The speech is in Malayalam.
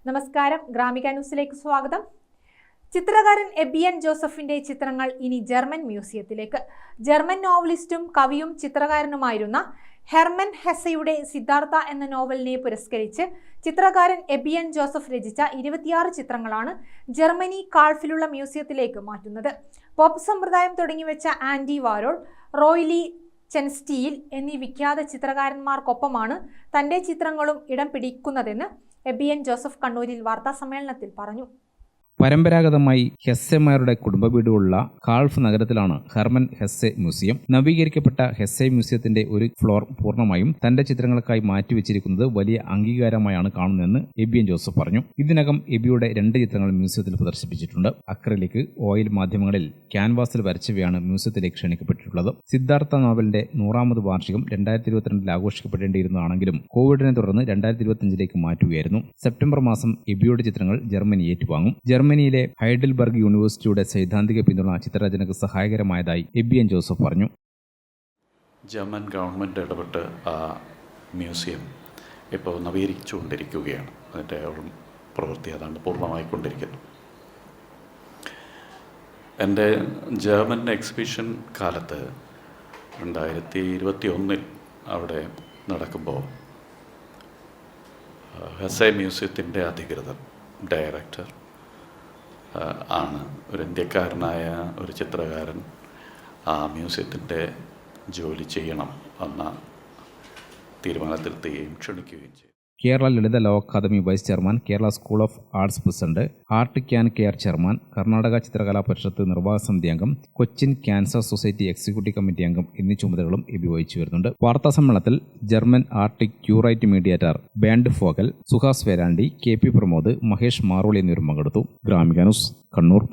നമസ്കാരം, ഗ്രാമിക ന്യൂസിലേക്ക് സ്വാഗതം. ചിത്രകാരൻ എബിയൻ ജോസഫിന്റെ ചിത്രങ്ങൾ ഇനി ജർമ്മൻ മ്യൂസിയത്തിലേക്ക്. ജർമ്മൻ നോവലിസ്റ്റും കവിയും ചിത്രകാരനുമായിരുന്ന ഹെർമൻ ഹെസ്സയുടെ സിദ്ധാർത്ഥ എന്ന നോവലിനെ പുരസ്കരിച്ച് ചിത്രകാരൻ എബിയൻ ജോസഫ് രചിച്ച 26 ചിത്രങ്ങളാണ് ജർമ്മനി കാൾഫിലുള്ള മ്യൂസിയത്തിലേക്ക് മാറ്റുന്നത്. പോപ്പ് സമ്പ്രദായം തുടങ്ങിവെച്ച ആൻഡി വാരോൾ, റോയ്ലി ചെൻസ്റ്റീൽ എന്നീ വിഖ്യാത ചിത്രകാരന്മാർക്കൊപ്പമാണ് തന്റെ ചിത്രങ്ങളും ഇടം പിടിക്കുന്നതെന്ന് എബിയൻ ജോസഫ് കണ്ണൂരിൽ വാർത്താസമ്മേളനത്തിൽ പറഞ്ഞു. പരമ്പരാഗതമായി ഹെസ്സെമാരുടെ കുടുംബ വീടുള്ള കാൾഫ് നഗരത്തിലാണ് ഹെർമൻ ഹെസ്സെ മ്യൂസിയം. നവീകരിക്കപ്പെട്ട ഹെസ്സെ മ്യൂസിയത്തിന്റെ ഒരു ഫ്ലോർ പൂർണ്ണമായും തന്റെ ചിത്രങ്ങൾക്കായി മാറ്റിവെച്ചിരിക്കുന്നത് വലിയ അംഗീകാരമായാണ് കാണുന്നതെന്ന് എബിയൻ ജോസഫ് പറഞ്ഞു. ഇതിനകം എബിയുടെ 2 ചിത്രങ്ങൾ മ്യൂസിയത്തിൽ പ്രദർശിപ്പിച്ചിട്ടുണ്ട്. അക്രിലിക്, ഓയിൽ മാധ്യമങ്ങളിൽ ക്യാൻവാസിൽ വരച്ചവയാണ് മ്യൂസിയത്തിലേക്ക് ക്ഷണിക്കപ്പെട്ടിട്ടുള്ളത്. സിദ്ധാർത്ഥ നോവലിന്റെ 100ാമത് വാർഷികം 2022 ആഘോഷിക്കപ്പെടേണ്ടിയിരുന്നതാണെങ്കിലും കോവിഡിനെ തുടർന്ന് 2025 മാറ്റുകയായിരുന്നു. സെപ്റ്റംബർ മാസം എബിയുടെ ചിത്രങ്ങൾ ജർമ്മനി ഏറ്റുവാങ്ങും. ജർമ്മനിയിലെ ഹൈഡൽബർഗ് യൂണിവേഴ്സിറ്റിയുടെ സൈദ്ധാന്തിക പിന്തുണ ചിത്രരചനക്ക് സഹായകരമായതായി എബിയൻ ജോസഫ് പറഞ്ഞു. ജർമ്മൻ ഗവൺമെൻറ് ഇടപെട്ട് ആ മ്യൂസിയം ഇപ്പോൾ നവീകരിച്ചുകൊണ്ടിരിക്കുകയാണ്. അതിൻ്റെ പ്രവൃത്തി അതാണ് പൂർണ്ണമായിക്കൊണ്ടിരിക്കുന്നു. എൻ്റെ ജർമ്മൻ എക്സിബിഷൻ കാലത്ത് 2021 അവിടെ നടക്കുമ്പോൾ ഹെസ്സെ മ്യൂസിയത്തിൻ്റെ അധികൃതർ, ഡയറക്ടർ ആണ് ഒരു ഇന്ത്യക്കാരനായ ഒരു ചിത്രകാരൻ ആ മ്യൂസിയത്തിൻ്റെ ജോലി ചെയ്യണം എന്ന തീരുമാനത്തിലെത്തുകയും ക്ഷണിക്കുകയും ചെയ്തു. കേരള ലളിത ലോ academy vice chairman, Kerala school of arts president, art can care chairman, Karnataka Chitrakala Parishath നിർവാഹക സമിതി അംഗം, Cochin cancer society executive committee അംഗം എന്നീ ചുമതലകളും എബി വഹിച്ചു വരുന്നുണ്ട്. വാർത്താ സമ്മേളനത്തിൽ ജർമ്മൻ ആർട്ടിക് ക്യൂറൈറ്റ് മീഡിയേറ്റർ ബാൻഡ് ഫോഗൽ, സുഹാസ് വേരാണ്ടി, KP പ്രമോദ്, മഹേഷ് മാറോളി എന്നിവരും പങ്കെടുത്തു. ഗ്രാമിക ന്യൂസ്, കണ്ണൂർ.